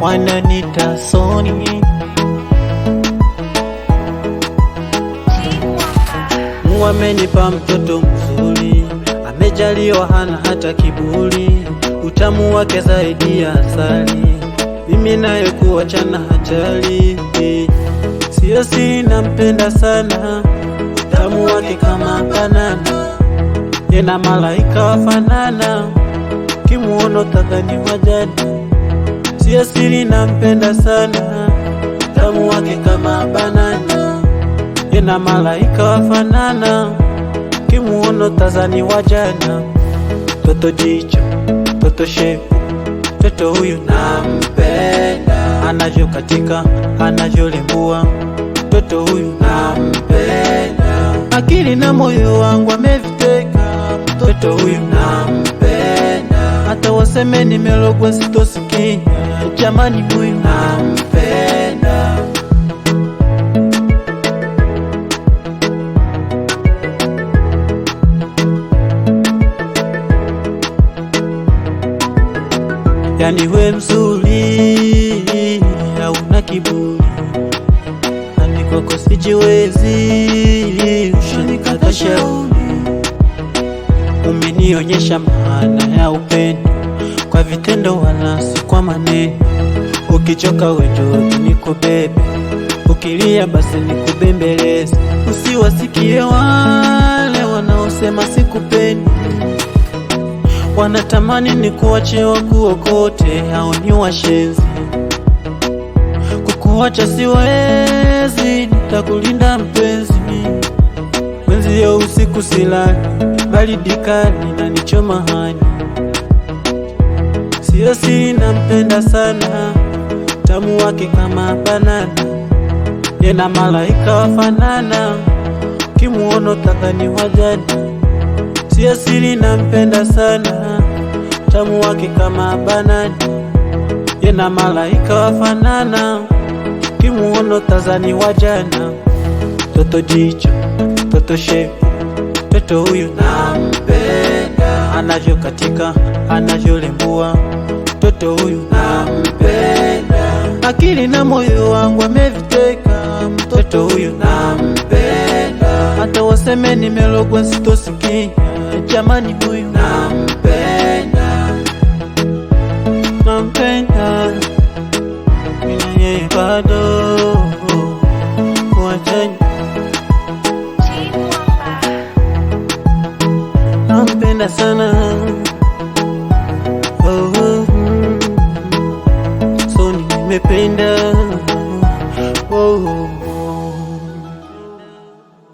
wananita Soni. Mungu amenipa mtoto mzuri, amejaliwa hana hata kiburi, utamu wake zaidi ya asali, mimi naye kuachana hatari. Sio siri nampenda sana, utamu wake kama banana, yena malaika wafanana, kimuono tadhani wajana. Sio siri nampenda sana, utamu wake kama banana, yena malaika wafanana, kimuono tazani wajana. Toto jicho, toto shepu, toto huyu nampenda, anavyo katika, anavyo lembua, toto huyu nampenda, akili na moyo wangu ameviteka, toto huyu nampenda, hata waseme nimelogwa sitosikia, jamani huyu nampenda. Yani we mzuri, hauna kiburi, nani kwako sijiwezi, ushanikata shauri. Umenionyesha maana ya upendo kwa vitendo wala si kwa maneno. Ukichoka wewe nikubebe, ukilia basi nikubembeleze. Usiwasikie wale wanaosema sikupendi, wanatamani nikuache wakuokote, hao ni washenzi. Kukuacha siwezi, nitakulinda mpenzi. Mwenzi ya usiku silali, baridi kali na nichoma hani. Sio siri nampenda sana, tamu wake kama banana, yena malaika wafanana, kimuono tadhani wajana. Sio siri nampenda sana, tamu wake kama banana, yena malaika wafanana, kimuono tazani wajana. Toto jicho, toto shepu, toto huyu nampenda, anavyo katika, anavyo lembua, toto huyu nampenda, akili na moyo wangu ameviteka, toto huyu nampenda, hata waseme nimelogwa sitosikia, jamani huyu nampenda. Nampenda, mina yeye bado kuachana. Nampenda sana, Soni nimependa,